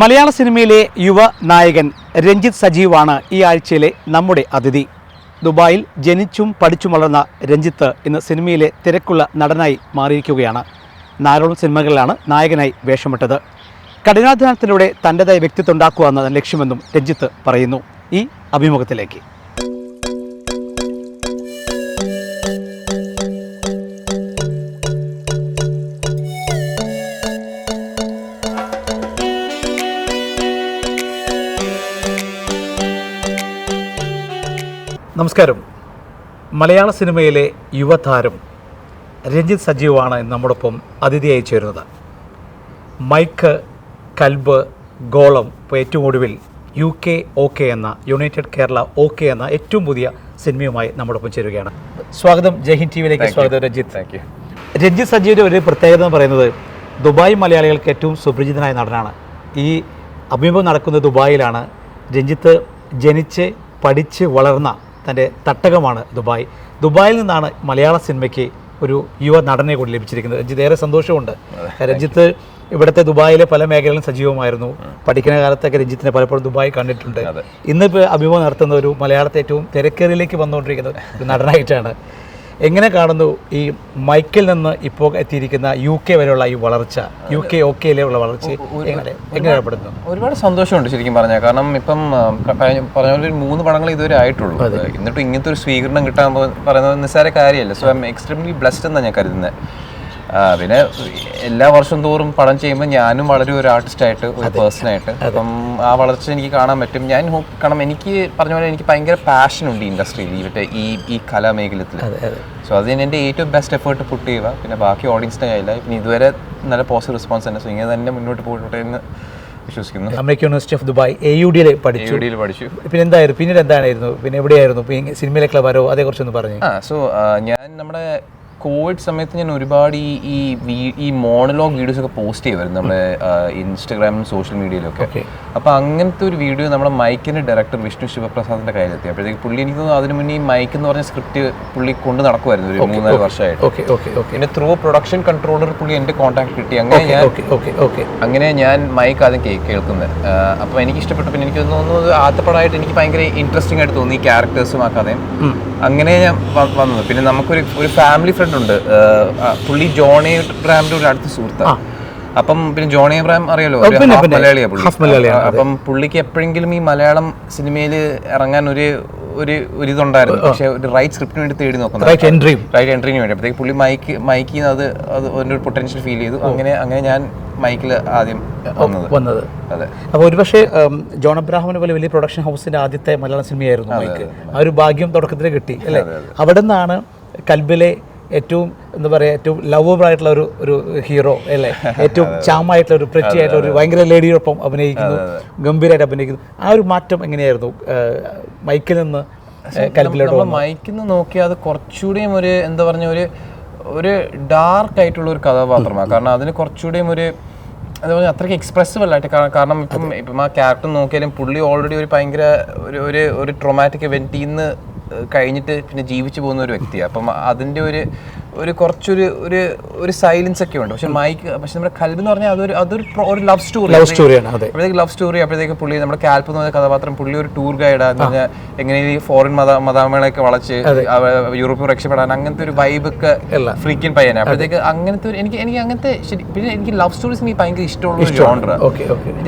മലയാള സിനിമയിലെ യുവ നായകൻ രഞ്ജിത്ത് സജീവാണ് ഈ ആഴ്ചയിലെ നമ്മുടെ അതിഥി. ദുബായിൽ ജനിച്ചും പഠിച്ചും വളർന്ന രഞ്ജിത്ത് ഇന്ന് സിനിമയിലെ തിരക്കുള്ള നടനായി മാറിയിരിക്കുകയാണ്. നാലോളം സിനിമകളിലാണ് നായകനായി വേഷമിട്ടത്. കഠിനാധ്വാനത്തിലൂടെ തൻ്റെതായ വ്യക്തിത്വം ഉണ്ടാക്കുക എന്ന ലക്ഷ്യമെന്നും രഞ്ജിത്ത് പറയുന്നു. ഈ അഭിമുഖത്തിലേക്ക്. നമസ്കാരം. മലയാള സിനിമയിലെ യുവതാരം രഞ്ജിത്ത് സജീവാണ് നമ്മോടൊപ്പം അതിഥിയായി ചേരുന്നത്. മൈക്ക്, കൽബ്, ഗോളം, ഇപ്പോൾ ഏറ്റവും ഒടുവിൽ UK OK എന്ന യുണൈറ്റഡ് കേരള OK എന്ന ഏറ്റവും പുതിയ സിനിമയുമായി നമ്മോടൊപ്പം ചേരുകയാണ്. സ്വാഗതം. ജയ്ഹിന്ദ് TVയിലേക്ക് സ്വാഗതം രഞ്ജിത്ത്. രഞ്ജിത്ത് സജീവിൻ്റെ ഒരു പ്രത്യേകത എന്ന് പറയുന്നത് ദുബായ് മലയാളികൾക്ക് ഏറ്റവും സുപരിചിതനായ നടനാണ്. ഈ അഭിമുഖം നടക്കുന്നത് ദുബായിലാണ്. രഞ്ജിത്ത് ജനിച്ച് പഠിച്ച് വളർന്ന തൻ്റെ തട്ടകമാണ് ദുബായ്. ദുബായിൽ നിന്നാണ് മലയാള സിനിമയ്ക്ക് ഒരു യുവ നടനെ കൂടി ലഭിച്ചിരിക്കുന്നത്. രഞ്ജിത്ത് ഏറെ സന്തോഷമുണ്ട്. രഞ്ജിത്ത് ഇവിടുത്തെ ദുബായിലെ പല മേഖലകളും സജീവമായിരുന്നു. പഠിക്കുന്ന കാലത്തൊക്കെ രഞ്ജിത്തിനെ പലപ്പോഴും ദുബായ് കണ്ടിട്ടുണ്ട്. ഇന്നിപ്പോൾ അഭിമുഖം നടത്തുന്ന ഒരു മലയാളത്തെ ഏറ്റവും തിരക്കേറിയിലേക്ക് വന്നുകൊണ്ടിരിക്കുന്ന ഒരു നടനായിട്ടാണ്. എങ്ങനെ കാണുന്നു ഈ മൈക്കിൽ നിന്ന് ഇപ്പോൾ എത്തിയിരിക്കുന്ന UK വരെയുള്ള ഈ വളർച്ച, UK OKയിലുള്ള വളർച്ച എങ്ങനെ ഏർപ്പെടുന്നു? ഒരുപാട് സന്തോഷമുണ്ട് ശരിക്കും പറഞ്ഞാൽ. കാരണം ഇപ്പം പറഞ്ഞ പോലെ 3 പടങ്ങൾ ഇതുവരെ ആയിട്ടുള്ളൂ. എന്നിട്ടും ഇങ്ങനത്തെ ഒരു സ്വീകരണം കിട്ടാൻ പറയുന്നത് നിസ്സാര കാര്യമല്ല. So I am extremely blessed എന്നാണ് ഞാൻ കരുതുന്നത്. പിന്നെ എല്ലാ വർഷം തോറും പടം ചെയ്യുമ്പോൾ ഞാനും വളരെ ഒരു ആർട്ടിസ്റ്റായിട്ട്, ഒരു പേഴ്സണായിട്ട് അപ്പം ആ വളർച്ച എനിക്ക് കാണാൻ പറ്റും. ഞാൻ കാരണം എനിക്ക് പറഞ്ഞ പോലെ എനിക്ക് ഭയങ്കര പാഷനുണ്ട് ഈ ഇൻഡസ്ട്രിയിൽ, ഈ കലാമേഖലത്തിൽ. സോ അതിന് എൻ്റെ ഏറ്റവും ബെസ്റ്റ് എഫേർട്ട് പുട്ട് ചെയ്യുക. പിന്നെ ബാക്കി ഓഡിയൻസിൻ്റെ കയ്യില്ല. പിന്നെ ഇതുവരെ നല്ല പോസിറ്റീവ് റെസ്പോൺസ് തന്നെ. സോ ഇങ്ങനെ തന്നെ മുന്നോട്ട് പോയിട്ടെ എന്ന് വിശ്വസിക്കുന്നു. അമേരിക്കൻ യൂണിവേഴ്സിറ്റി ഓഫ് ദുബായ് AUDയിൽ പഠിച്ചു. പിന്നീട് എന്തായിരുന്നു, പിന്നീട് എന്തായിരുന്നു, പിന്നെ എവിടെയായിരുന്നു, സിനിമയിലേക്കുള്ള വരോ അതേക്കുറിച്ചൊന്ന് പറഞ്ഞു. സോ ഞാൻ നമ്മുടെ കോവിഡ് സമയത്ത് ഞാൻ ഒരുപാട് ഈ മോണലോഗ് വീഡിയോസ് ഒക്കെ പോസ്റ്റ് ചെയ്യുമായിരുന്നു നമ്മുടെ ഇൻസ്റ്റഗ്രാമിലും സോഷ്യൽ മീഡിയയിലൊക്കെ. അപ്പോൾ അങ്ങനത്തെ ഒരു വീഡിയോ നമ്മുടെ മൈക്കിൻ്റെ ഡയറക്ടർ വിഷ്ണു ശിവപ്രസാദിൻ്റെ കയ്യിലെത്തി. അപ്പോഴത്തേക്ക് പുള്ളി എനിക്ക് തോന്നുന്നു അതിന് മുന്നേ ഈ മൈക്ക് എന്ന് പറഞ്ഞ സ്ക്രിപ്റ്റ് പുള്ളി കൊണ്ട് നടക്കുമായിരുന്നു ഒരു 3-4 വർഷമായിട്ട്. പിന്നെ ത്രൂ പ്രൊഡക്ഷൻ കൺട്രോളർ പുള്ളി എൻ്റെ കോൺടാക്ട് കിട്ടി. അങ്ങനെ ഞാൻ മൈക്ക് ആദ്യം കേൾക്കുന്നത്. അപ്പോൾ എനിക്ക് ഇഷ്ടപ്പെട്ടു. പിന്നെ എനിക്ക് തോന്നുന്നു ആദ്യപ്പടമായിട്ട് എനിക്ക് ഭയങ്കര ഇൻട്രസ്റ്റിംഗ് ആയിട്ട് തോന്നി ഈ ക്യാരക്ടേഴ്സും ആ കഥയും. അങ്ങനെ ഞാൻ വന്നത്. പിന്നെ നമുക്കൊരു ഫാമിലി ഫ്രണ്ട് ഉണ്ട്, പുള്ളി ജോണി എബ്രഹാമിന്റെ ഒരു അടുത്ത സുഹൃത്താണ്. അപ്പം പിന്നെ ജോണി എബ്രഹാം അറിയാലോ, മലയാളിയാണ് പുള്ളി. അപ്പം പുള്ളിക്ക് എപ്പോഴെങ്കിലും ഈ മലയാളം സിനിമയിൽ ഇറങ്ങാൻ ഒരു ഇതുണ്ടായിരുന്നു. പക്ഷെ ഒരു റൈറ്റ് സ്ക്രിപ്റ്റിന് വേണ്ടി തേടി നോക്കുന്നത്, റൈറ്റ് എൻട്രിന് വേണ്ടി. അപ്പോഴത്തേക്ക് പുള്ളി മൈക്കിൽ അത് ഒരു പൊട്ടൻഷ്യൽ ഫീൽ ചെയ്തു. അങ്ങനെ ഞാൻ മൈക്കിൽ ആദ്യം വന്നത്. അതെ. അപ്പോൾ ഒരുപക്ഷെ ജോൺ എബ്രഹാമിന് പോലെ വലിയ പ്രൊഡക്ഷൻ ഹൗസിന്റെ ആദ്യത്തെ മലയാളം സിനിമയായിരുന്നു മൈക്ക്. ആ ഒരു ഭാഗ്യം തുടക്കത്തിൽ കിട്ടി അല്ലേ? അവിടെ നിന്നാണ് കൽബിലെ ഏറ്റവും എന്താ പറയുക, ഏറ്റവും ലവബിൾ ആയിട്ടുള്ള ഒരു ഹീറോ അല്ലേ, ഏറ്റവും ചാമായിട്ടുള്ള ഒരു പ്രറ്റി ആയിട്ടുള്ള ഒരു ഭയങ്കര ലേഡിയോടൊപ്പം അഭിനയിക്കുന്നു, ഗംഭീരമായിട്ട് അഭിനയിക്കുന്നു. ആ ഒരു മാറ്റം എങ്ങനെയായിരുന്നു മൈക്കിൽ നിന്ന് കൽബിലോട്ട്? മൈക്കിൽ നിന്ന് നോക്കിയാൽ അത് കുറച്ചുകൂടിയും ഒരു എന്താ പറഞ്ഞ ഒരു ഡാർക്ക് ആയിട്ടുള്ള ഒരു കഥാപാത്രമാണ്. കാരണം അതിന് കുറച്ചുകൂടിയും ഒരു എന്താ പറയുക, അത്രയ്ക്ക് എക്സ്പ്രസീവ് അല്ലായിട്ട്. കാരണം ഇപ്പം ആ ക്യാരക്ടർ നോക്കിയാലും പുള്ളി ഓൾറെഡി ഒരു ഭയങ്കര ഒരു ട്രോമാറ്റിക് ഇവൻറ്റിൽ നിന്ന് കഴിഞ്ഞിട്ട് പിന്നെ ജീവിച്ചു പോകുന്ന ഒരു വ്യക്തിയാണ്. അപ്പം അതിൻ്റെ ഒരു കുറച്ചൊരു സൈലൻസ് ഒക്കെ ഉണ്ട്. പക്ഷെ നമ്മുടെ കൽബ് എന്ന് പറഞ്ഞാൽ അതൊരു ലവ് സ്റ്റോറിയാണ്. അപ്പോഴത്തേക്ക് ലവ് സ്റ്റോറി. അപ്പോഴത്തേക്ക് പുള്ളി നമ്മുടെ കാൽപ്പ് എന്ന് പറഞ്ഞ കഥാപാത്രം പുള്ളി ഒരു ടൂർ ഗൈഡാന്ന് പറഞ്ഞാൽ എങ്ങനെ ഈ ഫോറിൻ മതാമകളൊക്കെ വളച്ച് യൂറോപ്പിൽ രക്ഷപ്പെടാൻ അങ്ങനത്തെ ഒരു വൈബൊക്കെ ഫ്രീക്കൻ പയ്യനാണ്. അപ്പോഴത്തേക്ക് അങ്ങനത്തെ എനിക്ക് അങ്ങനത്തെ പിന്നെ എനിക്ക് ലവ് സ്റ്റോറീസ് എനിക്ക് ഭയങ്കര ഇഷ്ടമുള്ള ഒരു ജോണർ.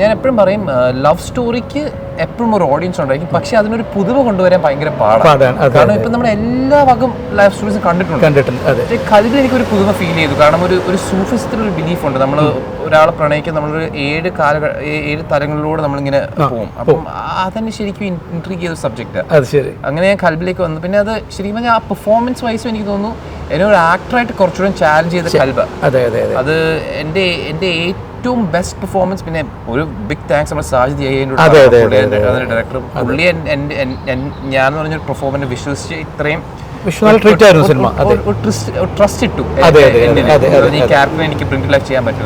ഞാൻ എപ്പോഴും പറയും ലവ് സ്റ്റോറിക്ക് എപ്പോഴും ഒരു ഓഡിയൻസ് ഉണ്ടായിരിക്കും, പക്ഷെ അതിനൊരു പുതുമ കൊണ്ടുവരാൻ ഭയങ്കര പാടാണ്. കാരണം ഇപ്പം നമ്മൾ എല്ലാ വകും ലൈഫ് സ്റ്റോറീസും കണ്ടിട്ടുണ്ട്. കൽബിൽ എനിക്കൊരു പുതുമ ഫീൽ ചെയ്തു. കാരണം ഒരു സൂഫിസത്തിലൊരു ബിലീഫ് ഉണ്ട്. നമ്മൾ ഒരാളെ പ്രണയിക്കാൻ നമ്മളൊരു 7 തലങ്ങളിലൂടെ നമ്മളിങ്ങനെ പോകും. അപ്പം അതെന്നെ ശരിക്കും ഇൻട്രീഗ് ചെയ്ത സബ്ജക്റ്റാണ്. അങ്ങനെ ഞാൻ കൽബിലേക്ക് വന്നു. പിന്നെ അത് ശരിക്കും പറഞ്ഞാൽ ആ പെർഫോമൻസ് വൈസും എനിക്ക് തോന്നുന്നു എന്നെ ഒരു ആക്ടറായിട്ട് കുറച്ചുകൂടെ ചാലഞ്ച് ചെയ്ത കൽബ. അത് എൻ്റെ ഏറ്റവും ബെസ്റ്റ് പെർഫോമൻസ്. പിന്നെ ഒരു ബിഗ് താങ്ക്സ് നമ്മുടെ സാജിദ് അതിന്റെ ഡയറക്ടർ. പുള്ളി ഞാൻ പറഞ്ഞൊരു പെർഫോമൻസ് വിശ്വസിച്ച് ഇത്രയും ട്രസ്റ്റ് ഇട്ടു ഈ ക്യാരക്ടർ എനിക്ക് പ്രിന്റ് ലൈഫ് ചെയ്യാൻ പറ്റും.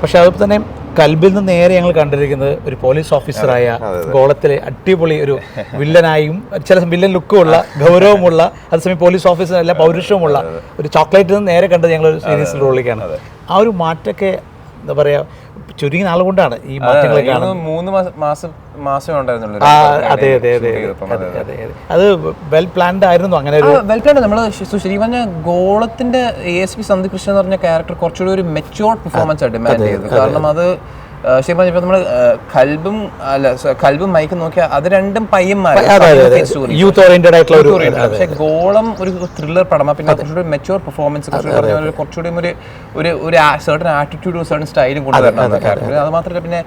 പക്ഷെ അതുപോലെ തന്നെ കൽബിൽ നിന്ന് നേരെ ഞങ്ങൾ കണ്ടിരിക്കുന്നത് ഒരു പോലീസ് ഓഫീസറായ ഗോളത്തിലെ അടിപൊളി ഒരു വില്ലനായും ചില വില്ലൻ ലുക്കുമുള്ള ഗൗരവമുള്ള അതേസമയം പോലീസ് ഓഫീസർ നല്ല പൗരുഷവുമുള്ള ഒരു ചോക്ലേറ്റിൽ നിന്ന് നേരെ കണ്ടത് ഞങ്ങൾ ഒരു സീരീസ് റോളിലേക്കാണ്. ആ ഒരു മാറ്റമൊക്കെ എന്താ പറയുക ചുരുങ്ങിയ നാൾ കൊണ്ടാണ് ഈ മാറ്റങ്ങൾ കാണുന്നത്. 3 മാസം ഉണ്ടായിരുന്നുള്ളൂ. അതെ അതെ അതെ അതെ അതെ അത് വെൽ പ്ലാൻഡ് ആയിരുന്നു. അങ്ങനെ ഒരു വെൽ പ്ലാൻഡ്. നമ്മൾ ശരിക്കും പറഞ്ഞാൽ ഗോളത്തിന്റെ ASP സന്ദീപ് കൃഷ്ണൻ എന്ന് പറഞ്ഞ ക്യാരക്ടർ കുറച്ചുകൂടി ഒരു മെച്യൂർ പെർഫോമൻസ് ആണ് ഡിമാൻഡ് ചെയ്തത്. കാരണം അത് ശരി പറഞ്ഞ ഇപ്പൊ നമ്മള് കൽബും മൈക്കും നോക്കിയാൽ അത് രണ്ടും പയ്യന്മാരും യൂത്ത് ഓറിയന്റഡ് ആയിട്ടുള്ള. പക്ഷെ ഗോളം ഒരു ത്രില്ലർ പടമാണ്. പിന്നെ കുറച്ചുകൂടി മെച്യൂർ പെർഫോമൻസ്, കുറച്ചുകൂടി ഒരു സർട്ടൺ ആറ്റിറ്റ്യൂഡും സർട്ടൺ സ്റ്റൈലും കൊണ്ടുവരണം ക്യാരക്ടർ. അത് മാത്രമല്ല പിന്നെ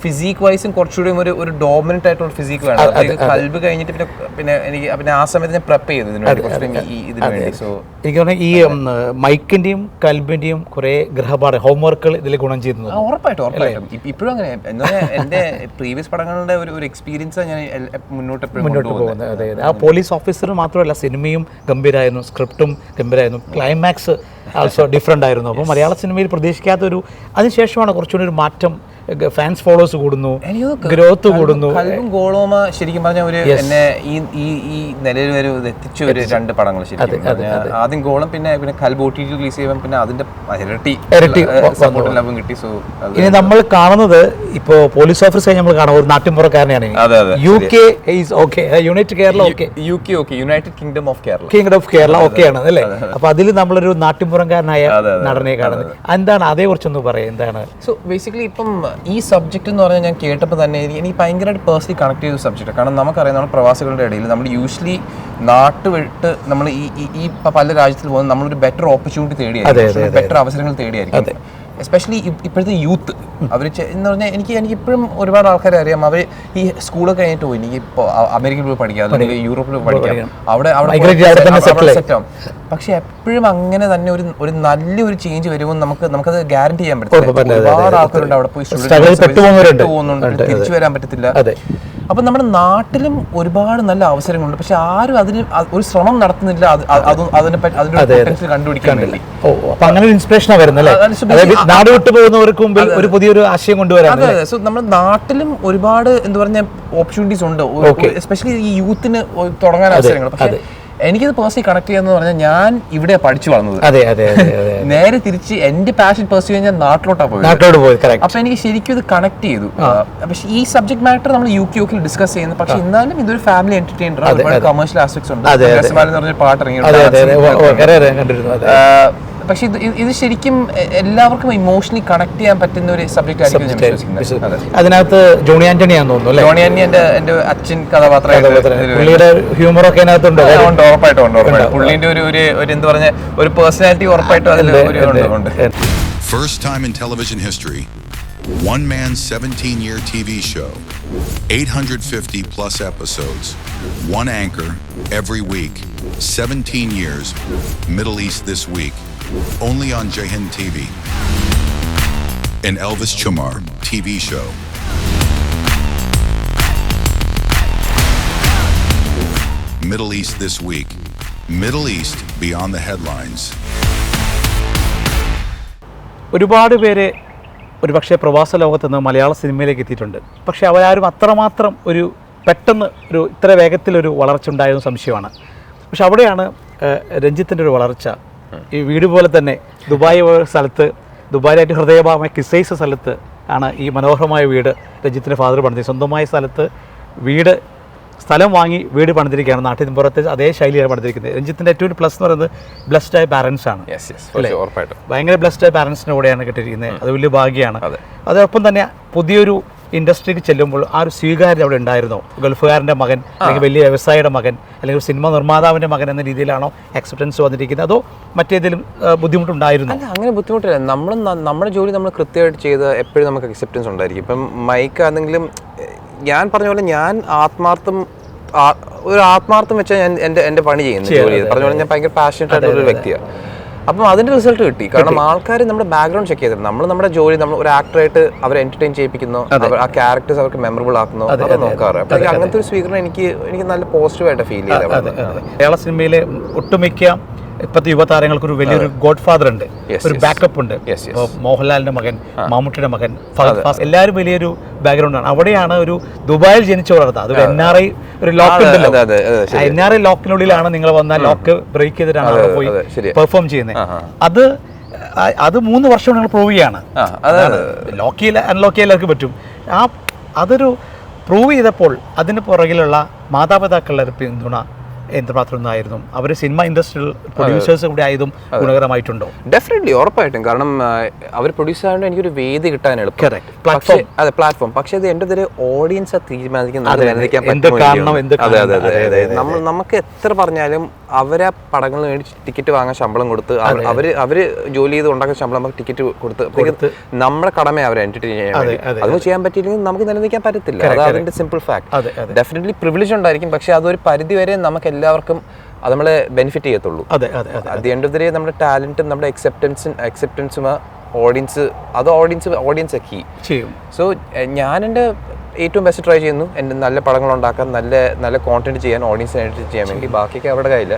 ഫിസിക് വൈസും കുറച്ചുകൂടി ഒരു ഡോമിനന്റ് ആയിട്ടുള്ള ഫിസിക് വേണം. കൽബ് കഴിഞ്ഞിട്ട് പിന്നെ ആ സമയത്ത് ഞാൻ പ്രെപ്പ് ചെയ്തു ഇതിനു വേണ്ടി. സോ എനിക്ക് തോന്നുന്നു ഈ മൈക്കിന്റെയും കൽബിന്റെയും കുറെ ഗ്രഹപാഠ ഹോംവർക്കുകൾ ഇതിൽ ഗുണം ചെയ്യുന്നത്. ഉറപ്പായിട്ടും ഇപ്പോഴും അങ്ങനെ എന്റെ പ്രീവിയസ് പടങ്ങളുടെ ഒരു എക്സ്പീരിയൻസ് ഞാൻ മുന്നോട്ട് പോകുന്നത്. അതെ അതെ. ആ പോലീസ് ഓഫീസർ മാത്രമല്ല, സിനിമയും ഗംഭീരമായിരുന്നു, സ്ക്രിപ്റ്റും ഗംഭീരമായിരുന്നു, ക്ലൈമാക്സ് ആൾസോ ഡിഫറെൻ്റ് ആയിരുന്നു. അപ്പോൾ മലയാള സിനിമയിൽ പ്രതീക്ഷിക്കാത്തൊരു അതിനുശേഷമാണ് കുറച്ചുകൂടി ഒരു മാറ്റം. ഫാൻസ് ഫോളോവേഴ്സ് കൂടുന്നു, ഗ്രോത്ത് കൂടുന്നു. ഗോളോമ ശരിക്കും പറഞ്ഞ ഒരു എന്നെ ഈ നിലയിൽ വരെ എത്തിച്ച ഒരു 2 പടങ്ങൾ ശരിക്കും. ആദ്യം ഗോളം, പിന്നെ കൽബ് OTT റിലീസ് ചെയ്യുമ്പോൾ പിന്നെ അതിന്റെ ഇരട്ടി സപ്പോർട്ട് ലാഭം കിട്ടി. സോ ഇനി നമ്മൾ കാണുന്നത് ഇപ്പോ പോലീസ് ഓഫീസർ നമ്മൾ കാണും ഒരു നാട്ടിൻപുറക്കാരനെയാണ്. UK is okay, United Kerala okay, UK United kingdom of Kerala ഓക്കെയാണ് അല്ലേ? അപ്പൊ അതിൽ നമ്മളൊരു നാട്ടിൻപുറക്കാരനായ നടനെ കാണുന്നത്. എന്താണ് അതേക്കുറിച്ചൊന്ന് പറയാം. എന്താണ് സോ ബേസിക്കലി ഇപ്പം ഈ സബ്ജക്റ്റ് എന്ന് പറഞ്ഞാൽ ഞാൻ കേട്ടപ്പോൾ തന്നെ എനിക്ക് ഭയങ്കരമായിട്ട് പേഴ്സണലി കണക്ട് ചെയ്ത സബ്ജക്റ്റ്. കാരണം നമുക്കറിയാം, നമ്മൾ പ്രവാസികളുടെ ഇടയിൽ നമ്മൾ യൂഷ്വലി നാട്ട് വിട്ട് നമ്മൾ ഈ പല രാജ്യത്തിൽ പോകുന്നത് നമ്മളൊരു ബെറ്റർ ഓപ്പർച്യൂണിറ്റി തേടിയായിരിക്കും, ബെറ്റർ അവസരങ്ങൾ തേടിയായിരിക്കും. എസ്പെഷ്യലി ഇപ്പോഴത്തെ യൂത്ത് അവർ എന്ന് പറഞ്ഞാൽ എനിക്ക് ഇപ്പോഴും ഒരുപാട് ആൾക്കാരെ അറിയാം. അവർ ഈ സ്കൂളൊക്കെ കഴിഞ്ഞിട്ട് പോയി എനിക്ക് ഇപ്പോൾ അമേരിക്കയിൽ പോയി പഠിക്കാം, അല്ലെങ്കിൽ യൂറോപ്പിൽ പോയി പഠിക്കാം, അവിടെ സെറ്റ് ആവും. പക്ഷെ എപ്പോഴും അങ്ങനെ തന്നെ ഒരു നല്ലൊരു ചേഞ്ച് വരുമെന്ന് നമുക്കത് ഗ്യാരണ്ടി ചെയ്യാൻ പറ്റില്ല. ഒരുപാട് ആൾക്കാരുണ്ട് അവിടെ പോയി പോകുന്നുണ്ട്, തിരിച്ചു വരാൻ പറ്റത്തില്ല. അപ്പം നമ്മുടെ നാട്ടിലും ഒരുപാട് നല്ല അവസരങ്ങളുണ്ട്, പക്ഷെ ആരും അതിന് ഒരു ശ്രമം നടത്തുന്നില്ല അതിനെ കണ്ടുപിടിക്കാൻ വേണ്ടി. അങ്ങനെ ഇൻസ്പിറേഷനാണ് വരുന്നത്. നാട് വിട്ടു പോകുന്നവർക്ക് മുമ്പിൽ ഒരു പുതിയൊരു ആശയം കൊണ്ടുവരാൻ. അതെ, സോ നമ്മുടെ നാട്ടിലും ഒരുപാട് എന്താ പറഞ്ഞ ഓപ്പർച്യൂണിറ്റീസ് ഉണ്ട്, എസ്പെഷ്യലി ഈ യൂത്തിന് തുടങ്ങാൻ അവസരങ്ങൾ. പക്ഷേ എനിക്കത് പേഴ്സണലി കണക്ട് ചെയ്യാന്ന് പറഞ്ഞാൽ ഞാൻ ഇവിടെ പഠിച്ചു വളർന്നത്. നേരെ തിരിച്ച് എന്റെ പാഷൻ പേഴ്സ്യൂ ചെയ്യാൻ ഞാൻ നാട്ടിലോട്ടാണ് പോയത്. അപ്പൊ എനിക്ക് ശരിക്കും ഇത് കണക്ട് ചെയ്തു. പക്ഷെ ഈ സബ്ജക്ട് മാറ്റർ നമ്മൾ UK ഡിസ്കസ് ചെയ്യുന്നു. പക്ഷെ എന്നാലും ഇതൊരു ഫാമിലി എന്റർടൈനർ, ഒരുപാട് കമേഴ്ഷ്യൽ ആസ്പെക്ട്സ് ഉണ്ട്. എന്ന് പറഞ്ഞ പാട്ട് ഇറങ്ങി. പക്ഷെ ഇത് ശരിക്കും എല്ലാവർക്കും ഇമോഷണലി കണക്ട് ചെയ്യാൻ പറ്റുന്ന ഒരു സബ്ജക്ട് ആയിരിക്കും ഞാൻ വിശ്വസിക്കുന്നത്. അതിനകത്ത് ജോണി ആന്റണിയാന്ന് തോന്നുന്നു. ജോണി ആന്റണി എന്റെ അച്ഛൻ കഥാപാത്രമായിട്ട് ഹ്യൂമറൊക്കെ അതിനകത്തുണ്ട്. ഉറപ്പായിട്ടും പുള്ളിന്റെ ഒരു എന്താ പറഞ്ഞ ഒരു പേഴ്സണാലിറ്റി ഉറപ്പായിട്ടും അതിൽ ഉണ്ട്. First time in television history, one man's 17-year TV show, 850 plus episodes, one anchor every week, 17 years, Middle East This Week, only on Jai Hind TV. An Elvis Chamar TV show. Middle East This Week. Middle East Beyond the Headlines. ഒരുപാട് പേര് ഒരുപക്ഷെ പ്രവാസ ലോകത്ത് നിന്ന് മലയാള സിനിമയിലേക്ക് എത്തിയിട്ടുണ്ട്. പക്ഷെ അവരാരും അത്രമാത്രം പെട്ടെന്ന് ഇത്ര വേഗത്തിലൊരു വളർച്ച ഉണ്ടായതെന്ന് സംശയമാണ്. പക്ഷെ അവിടെയാണ് രഞ്ജിത്തിൻ്റെ ഒരു വളർച്ച. ഈ വീട് പോലെ തന്നെ ദുബായ് സ്ഥലത്ത്, ദുബായിലായിട്ട് ഹൃദയഭാഗമായ കിസൈസ് സ്ഥലത്ത് ആണ് ഈ മനോഹരമായ വീട് രഞ്ജിത്തിൻ്റെ ഫാദർ പണിത്. സ്വന്തമായ സ്ഥലത്ത് സ്ഥലം വാങ്ങി വീട് പണിതിരിക്കുകയാണ്. നാട്ടിൻ പുറത്ത് അതേ ശൈലിയാണ് പണിതിരിക്കുന്നത്. രഞ്ജിത്തിൻ്റെ ഏറ്റവും പ്ലസ് എന്ന് പറയുന്നത് ബ്ലെസ്ഡ് ആയ പാരൻസ് ആണ്. ഭയങ്കര ബ്ലെസ്ഡ് ആയ പാരൻസിൻ്റെ കൂടെയാണ് കിട്ടിയിരിക്കുന്നത്. അത് വലിയ ഭാഗ്യമാണ്. അതോടൊപ്പം തന്നെ പുതിയൊരു ഇൻഡസ്ട്രിക്ക് ചെല്ലുമ്പോൾ ആ ഒരു സ്വീകാര്യത അവിടെ ഉണ്ടായിരുന്നോ? ഗൾഫുകാരൻ്റെ മകൻ, അല്ലെങ്കിൽ വലിയ വ്യവസായിയുടെ മകൻ, അല്ലെങ്കിൽ സിനിമ നിർമ്മാതാവിൻ്റെ മകൻ എന്ന രീതിയിലാണോ അക്സെപ്റ്റൻസ് വന്നിരിക്കുന്നത്, അതോ മറ്റേതെങ്കിലും ബുദ്ധിമുട്ടുണ്ടായിരുന്നു? അല്ല, അങ്ങനെ ബുദ്ധിമുട്ടില്ല. നമ്മുടെ ജോലി നമ്മൾ കൃത്യമായിട്ട് ചെയ്ത് എപ്പോഴും നമുക്ക് അക്സെപ്റ്റൻസ് ഉണ്ടായിരിക്കും. ഇപ്പം മൈക്ക് ആണെങ്കിലും ഞാൻ പറഞ്ഞ പോലെ ഞാൻ ആത്മാർത്ഥം വെച്ചാൽ ഞാൻ എൻ്റെ പണി ചെയ്യുന്നത്, ജോലി ചെയ്ത് പറഞ്ഞ പോലെ ഞാൻ ഭയങ്കര പാഷനറ്റ് ആയിട്ടുള്ള ഒരു വ്യക്തിയാണ്. അപ്പം അതിൻ്റെ റിസൾട്ട് കിട്ടി. കാരണം ആൾക്കാർ നമ്മുടെ ബാക്ക്ഗ്രൗണ്ട് ചെക്ക് ചെയ്തിട്ടുണ്ട്. നമ്മുടെ ജോലി, നമ്മൾ ഒരു ആക്ടറായിട്ട് അവരെ എന്റർടൈൻ ചെയ്യിപ്പിക്കുന്നു, ആ ക്യാരക്ടേഴ്സ് അവർക്ക് മെമ്മറബിൾ ആക്കുന്നു, അത് നോക്കാറ്. അപ്പോൾ അങ്ങനത്തെ ഒരു സ്വീകരണം എനിക്ക് നല്ല പോസിറ്റീവായിട്ട് ഫീൽ ചെയ്തത്. മലയാള സിനിമയിലെ ഒട്ടുമിക്ക ഇപ്പോഴത്തെ യുവതാരങ്ങൾക്കൊരു വലിയൊരു ഗോഡ് ഫാദർ ഉണ്ട്, ഒരു ബാക്കപ്പ് ഉണ്ട്. മോഹൻലാലിന്റെ മകൻ, മമ്മൂട്ടിയുടെ മകൻ, ഫഹദ് ഫാസിൽ, എല്ലാവരും വലിയൊരു ബാക്ക്ഗ്രൗണ്ടാണ്. അവിടെയാണ് ഒരു ദുബായിൽ ജനിച്ചു വളർന്നത്. അത് NRI ഒരു ലോക്ക് ഉണ്ടല്ലോ, NRI ലോക്കിനുള്ളിലാണ് നിങ്ങൾ വന്നാൽ ലോക്ക് ബ്രേക്ക് ചെയ്തിട്ടാണ് അവിടെ പോയി പെർഫോം ചെയ്യുന്നത്. അത് അത് 3 വർഷം നിങ്ങൾ പ്രൂവ് ചെയ്യാണ്. ലോക്ക് ചെയ്യില്ല, അൺലോക്ക് ചെയ്യാൻ പറ്റും. അതൊരു പ്രൂവ് ചെയ്തപ്പോൾ അതിന് പുറകിലുള്ള മാതാപിതാക്കളുടെ ഒരു പിന്തുണ എന്തുമാത്രം ആയിരുന്നു? അവർ സിനിമ ഇൻഡസ്ട്രിയിൽ പ്രൊഡ്യൂസേഴ്സ് കൂടി ആയതും ഗുണകരമായിട്ടുണ്ടോ? ഡെഫിനറ്റ്ലി, ഉറപ്പായിട്ടും. കാരണം അവർ പ്രൊഡ്യൂസ് ആയതുകൊണ്ട് എനിക്കൊരു വേദി കിട്ടാൻ എളുപ്പം. അതെ, പ്ലാറ്റ്ഫോം. പക്ഷേ അത് എൻ്റെ ഒരു ഓഡിയൻസ് തീരുമാനിക്കുന്നത്. നമുക്ക് എത്ര പറഞ്ഞാലും അവരെ പടങ്ങൾ വേണ്ടി ടിക്കറ്റ് വാങ്ങാൻ ശമ്പളം കൊടുത്ത് അവര് ജോലി ചെയ്ത് ഉണ്ടാക്കുന്ന ശമ്പളം നമുക്ക് ടിക്കറ്റ് കൊടുത്ത് നമ്മുടെ കടമ അവരെ എന്റർടൈൻ ചെയ്യാൻ വേണ്ടി. അതൊന്നും ചെയ്യാൻ പറ്റിയില്ലെങ്കിൽ നമുക്ക് നിലനിൽക്കാൻ പറ്റത്തില്ല. അത് അതിന്റെ സിമ്പിൾ ഫാക്ട്. ഡെഫിനറ്റ്ലി പ്രിവിലേജ് ഉണ്ടായിരിക്കും, പക്ഷെ അതൊരു പരിധി വരെ നമുക്ക് എല്ലാവർക്കും അത് നമ്മളെ ബെനിഫിറ്റ് ചെയ്യത്തുള്ളൂ. At the end of the day നമ്മുടെ ടാലന്റും നമ്മുടെ അക്സെപ്റ്റൻസും ഓഡിയൻസ് ഒക്കെ ചെയ്യും. സോ ഞാൻ എൻ്റെ ഏറ്റവും ബെസ്റ്റ് ട്രൈ ചെയ്യുന്നു, എൻ്റെ നല്ല പടങ്ങൾ ഉണ്ടാക്കാൻ, നല്ല കോണ്ടന്റ് ചെയ്യാൻ, ഓഡിയൻസിനെ എഡിറ്റ് ചെയ്യാൻ വേണ്ടി. ബാക്കിയൊക്കെ അവരുടെ കയ്യില്ല.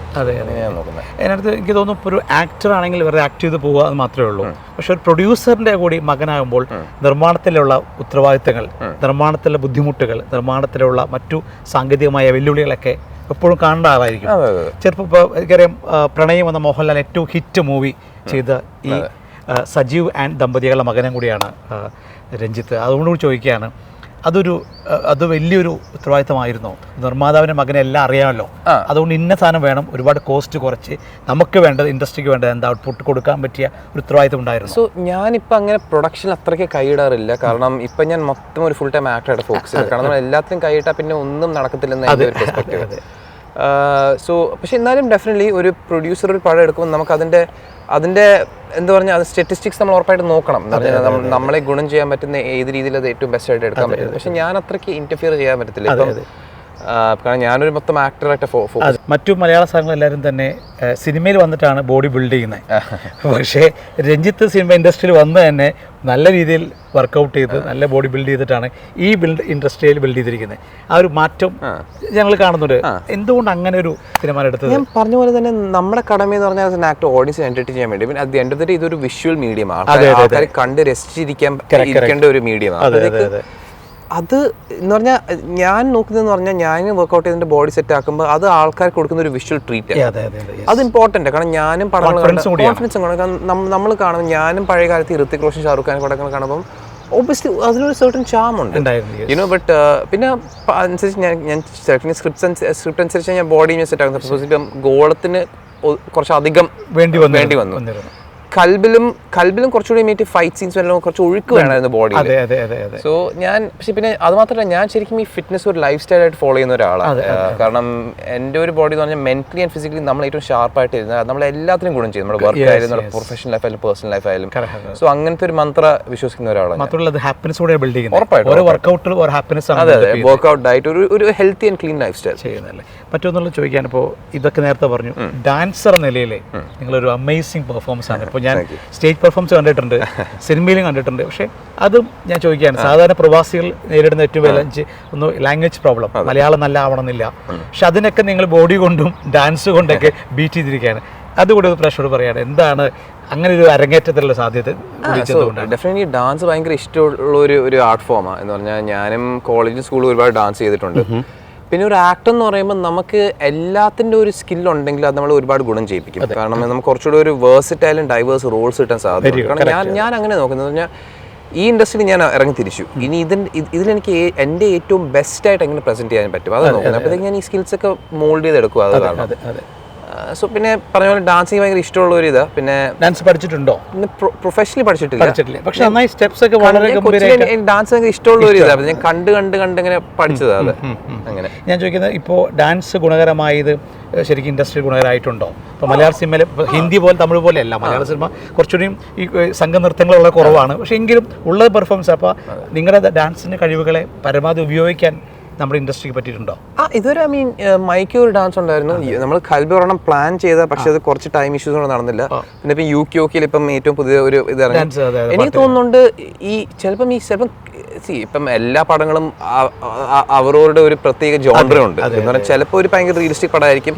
ഞാൻ നോക്കുന്നത് അതിനകത്ത് എനിക്ക് തോന്നുന്നു ഇപ്പോൾ ഒരു ആക്ടർ ആണെങ്കിൽ വെറുതെ ആക്ട് ചെയ്ത് പോകുക അത് മാത്രമേ ഉള്ളൂ. പക്ഷെ ഒരു പ്രൊഡ്യൂസറിൻ്റെ കൂടി മകനാകുമ്പോൾ നിർമ്മാണത്തിലുള്ള ഉത്തരവാദിത്തങ്ങൾ, നിർമ്മാണത്തിലെ ബുദ്ധിമുട്ടുകൾ, നിർമ്മാണത്തിലുള്ള മറ്റു സാങ്കേതികമായ വെല്ലുവിളികളൊക്കെ എപ്പോഴും കാണേണ്ട ആളായിരിക്കും. ചിലപ്പോൾ ഇപ്പോൾ എനിക്കറിയാം, പ്രണയം എന്ന മോഹൻലാൽ ഏറ്റവും ഹിറ്റ് മൂവി ചെയ്ത ഈ സജീവ് ആൻഡ് ദമ്പതികളുടെ മകനും കൂടിയാണ് രഞ്ജിത്ത്. അതുകൊണ്ടുകൂടി ചോദിക്കുകയാണ്, അത് വലിയൊരു ഉത്തരവാദിത്തമായിരുന്നോ? നിർമ്മാതാവിൻ്റെ മകനെ എല്ലാം അറിയാമല്ലോ, അതുകൊണ്ട് ഇന്ന സാധനം വേണം, ഒരുപാട് കോസ്റ്റ് കുറച്ച് നമുക്ക് വേണ്ടത്, ഇൻഡസ്ട്രിക്ക് വേണ്ടത് എന്താ ഔട്ട്പുട്ട് കൊടുക്കാൻ പറ്റിയ ഒരു ഉത്തരവാദിത്തം ഉണ്ടായിരുന്നു. സോ ഞാനിപ്പോൾ അങ്ങനെ പ്രൊഡക്ഷൻ അത്രയ്ക്ക് കൈയിടാറില്ല. കാരണം ഇപ്പം ഞാൻ മൊത്തം ഒരു ഫുൾ ടൈം ആക്ടറായിട്ട് ഫോക്കസ് ചെയ്ത്, കാരണം എല്ലാത്തിനും കൈയിട്ടാൽ പിന്നെ ഒന്നും നടക്കത്തില്ലെന്ന് എൻ്റെ ഒരു പെർസ്പെക്റ്റീവ്. സോ പക്ഷെ എന്നാലും ഡെഫിനറ്റ്ലി ഒരു പ്രൊഡ്യൂസർ ഒരു പടം എടുക്കുമ്പോൾ നമുക്ക് അതിൻ്റെ എന്താ പറഞ്ഞാൽ അത് സ്റ്റാറ്റിസ്റ്റിക്സ് നമ്മൾ ഉറപ്പായിട്ട് നോക്കണം. നമ്മളെ ഗുണം ചെയ്യാൻ പറ്റുന്ന ഏത് രീതിയിൽ അത് ഏറ്റവും ബെസ്റ്റ് ആയിട്ട് എടുക്കാൻ പറ്റും. പക്ഷെ ഞാൻ അത്രയ്ക്ക് ഇന്റർഫിയർ ചെയ്യാൻ പറ്റത്തില്ല ഇപ്പം, കാരണം ഞാനൊരു മൊത്തം ആക്ടറായിട്ട് ഫോക്കസ്. മറ്റു മലയാള താരങ്ങളെല്ലാവരും തന്നെ സിനിമയിൽ വന്നിട്ടാണ് ബോഡി ബിൽഡ് ചെയ്യുന്നത്. പക്ഷേ രഞ്ജിത്ത് സിനിമ ഇൻഡസ്ട്രിയിൽ വന്ന് തന്നെ നല്ല രീതിയിൽ വർക്കൗട്ട് ചെയ്ത് നല്ല ബോഡി ബിൽഡ് ചെയ്തിട്ടാണ് ഈ ഇൻഡസ്ട്രിയിൽ ബിൽഡ് ചെയ്തിരിക്കുന്നത്. ആ ഒരു മാറ്റം ഞങ്ങൾ കാണുന്നുണ്ട്. എന്തുകൊണ്ട് അങ്ങനെ ഒരു തീരുമാനം എടുത്തത്? ഞാൻ പറഞ്ഞ പോലെ തന്നെ നമ്മുടെ കടമ എന്ന് പറഞ്ഞാൽ ആക്ടർ ഓഡിയൻസിനെ എന്റർടൈൻ ചെയ്യാൻ വേണ്ടി. പിന്നെ at the end of the day ഇതൊരു വിഷ്വൽ മീഡിയമാണ്, ആൾക്കാർ കണ്ട് രസിച്ചിരിക്കേണ്ട ഒരു മീഡിയമാണ്. അത് എന്ന് പറഞ്ഞാൽ ഞാൻ നോക്കുന്നതെന്ന് പറഞ്ഞാൽ ഞാൻ വർക്കൗട്ട് ചെയ്തിട്ട് ബോഡി സെറ്റ് ആക്കുമ്പോൾ അത് ആൾക്കാർക്ക് കൊടുക്കുന്ന ഒരു വിഷ്വൽ ട്രീറ്റ്. അത് ഇമ്പോർട്ടന്റ്. കാരണം ഞാനും പടങ്ങൾ കോൺഫിഡൻസ് നമ്മൾ കാണുമ്പോൾ, ഞാനും പഴയ കാലത്ത് ഋത്തിക് റോഷൻ, ഷാറുഖ് ഖാൻ പടങ്ങൾ കാണുമ്പോൾ ഒബ്വിയസ്ലി അതിനൊരു സർട്ടൻ ചാം ഉണ്ട്, യുനോ. ബട്ട് പിന്നെ അനുസരിച്ച് ഞാൻ സ്ക്രിപ്റ്റ് അനുസരിച്ച് ഞാൻ ബോഡി സെറ്റ് ആക്കുന്നത്. ഇപ്പം ഗോളത്തിന് കുറച്ചധികം വേണ്ടി വന്നു. കൽബിലും കുറച്ചുകൂടി മീറ്റ് ഫൈറ്റ് സീൻസ് എല്ലാം കുറച്ച് ഒഴുക്ക് വേണമായിരുന്നു ബോഡിയിൽ. സോ ഞാൻ പക്ഷെ പിന്നെ അത് മാത്രമല്ല, ഞാൻ ശരിക്കും ഈ ഫിറ്റ്നസ് ഒരു ലൈഫ് സ്റ്റൈലായിട്ട് ഫോളോ ചെയ്യുന്ന ഒരാളാണ്. കാരണം എൻ്റെ ഒരു ബോഡി എന്ന് പറഞ്ഞാൽ മെന്റലി ആൻഡ് ഫിസിക്കലി നമ്മൾ ഏറ്റവും ഷാർപ്പായിട്ട് ഇരുന്നത് നമ്മൾ എല്ലാത്തിനും ഗുണം ചെയ്യും. നമ്മുടെ വർക്ക് ആയാലും, നമ്മുടെ പ്രൊഫഷണൽ ലൈഫ് ആയാലും, പേഴ്സണൽ ലൈഫ് ആയാലും. സോ അങ്ങനത്തെ ഒരു മന്ത്ര വിശ്വസിക്കുന്ന ഒരാളാണ്. വർക്ക്ഔട്ട്, ഡയറ്റ്, ഒരു healthy and clean life style ചെയ്യുന്നതല്ലേ. മറ്റൊന്നുള്ള ചോദിക്കാൻ, ഇപ്പോൾ ഇതൊക്കെ നേരത്തെ പറഞ്ഞു, ഡാൻസർ നിലയിൽ നിങ്ങളൊരു അമേസിംഗ് പെർഫോമൻസ് ആണ്. ഇപ്പോൾ ഞാൻ സ്റ്റേജ് പെർഫോമൻസ് കണ്ടിട്ടുണ്ട്, സിനിമയിലും കണ്ടിട്ടുണ്ട്. പക്ഷേ അതും ഞാൻ ചോദിക്കുകയാണ്, സാധാരണ പ്രവാസികൾ നേരിടുന്ന ഏറ്റവും വലിയ ഒന്ന് ലാംഗ്വേജ് പ്രോബ്ലം, മലയാളം നല്ല ആവണമെന്നില്ല. പക്ഷെ അതിനൊക്കെ നിങ്ങൾ ബോഡി കൊണ്ടും ഡാൻസ് കൊണ്ടൊക്കെ ബീറ്റ് ചെയ്തിരിക്കുകയാണ്. അതുകൂടി പ്രേക്ഷകരോട് പറയാണ്, എന്താണ് അങ്ങനെ ഒരു അരങ്ങേറ്റത്തിലുള്ള സാധ്യത? ഡെഫിനറ്റ്ലി ഡാൻസ് ഭയങ്കര ഇഷ്ടമുള്ള ഒരു ആർട്ട് ഫോമാണ്. എന്ന് പറഞ്ഞാൽ ഞാനും കോളേജും സ്കൂളിൽ ഒരുപാട് ഡാൻസ് ചെയ്തിട്ടുണ്ട്. പിന്നെ ഒരു ആക്ടർ എന്ന് പറയുമ്പോൾ നമുക്ക് എല്ലാത്തിൻ്റെ ഒരു സ്കില്ലുണ്ടെങ്കിൽ അത് നമ്മൾ ഒരുപാട് ഗുണം ചെയ്യിപ്പിക്കും. കാരണം നമുക്ക് കുറച്ചുകൂടി ഒരു വേഴ്സറ്റൈലും ഡൈവേഴ്സ് റോൾസ് കിട്ടാൻ സാധിക്കും. കാരണം ഞാൻ അങ്ങനെ നോക്കുന്നത് പറഞ്ഞാൽ ഈ ഇൻഡസ്ട്രിയിൽ ഞാൻ ഇറങ്ങി തിരിച്ചു. ഇനി ഇതിലെനിക്ക് എൻ്റെ ഏറ്റവും ബെസ്റ്റായിട്ട് എങ്ങനെ പ്രസൻറ്റ് ചെയ്യാൻ പറ്റും അത് നോക്കുന്നത്. അപ്പോഴത്തേക്ക് ഞാൻ ഈ സ്കിൽസൊക്കെ മോൾഡ് ചെയ്തെടുക്കുക. അത് കാരണം സോ പിന്നെ പറഞ്ഞ പോലെ ഡാൻസിങ് ഭയങ്കര ഇഷ്ടമുള്ള ഒരു ഇതാ. പിന്നെ ഡാൻസ് പഠിച്ചിട്ടുണ്ടോ? പിന്നെ പ്രൊഫഷണലി പഠിച്ചിട്ടില്ല, പക്ഷെ നന്നായി സ്റ്റെപ്സ് ഒക്കെ വളരെ ഡാൻസ് ഭയങ്കര ഇഷ്ടമുള്ള ഒരു ഇതാ. ഞാൻ കണ്ട് ഇങ്ങനെ പഠിച്ചതാണ്. അങ്ങനെ ഞാൻ ചോദിക്കുന്നത്, ഇപ്പോൾ ഡാൻസ് ഗുണകരമായത് ശരിക്കും ഇൻഡസ്ട്രി ഗുണകരമായിട്ടുണ്ടോ? ഇപ്പോൾ മലയാള സിനിമയിൽ ഹിന്ദി പോലെ തമിഴ് പോലെ അല്ല, മലയാള സിനിമ കുറച്ചുകൂടിയും ഈ സംഘനൃത്തങ്ങളുള്ള കുറവാണ്. പക്ഷേ എങ്കിലും ഉള്ളത് പെർഫോമൻസ്. അപ്പോൾ നിങ്ങളുടെ ഡാൻസിൻ്റെ കഴിവുകളെ പരമാവധി ഉപയോഗിക്കാൻ നമ്മുടെ ഇൻഡസ്ട്രിക്ക് പറ്റിയിട്ടുണ്ടോ? ഇതൊരു മൈക്ക് ഒരു ഡാൻസ് ഉണ്ടായിരുന്നു. നമ്മൾ കൽബി ഒരെണ്ണം പ്ലാൻ ചെയ്ത, പക്ഷെ അത് കുറച്ച് ടൈം ഇഷ്യൂസ് കൊണ്ട് നടന്നില്ല. പിന്നെ ഇപ്പം യുകെയിൽ ഇപ്പം ഏറ്റവും പുതിയ ഒരു ഇത് എനിക്ക് തോന്നുന്നുണ്ട്. ചിലപ്പം ഇപ്പം എല്ലാ പടങ്ങളും അവരുടെ ഒരു പ്രത്യേക ജോൺറ ഉണ്ട്. എന്ന് പറഞ്ഞാൽ ചിലപ്പോൾ ഒരു ഭയങ്കര റിയലിസ്റ്റിക് പടമായിരിക്കും,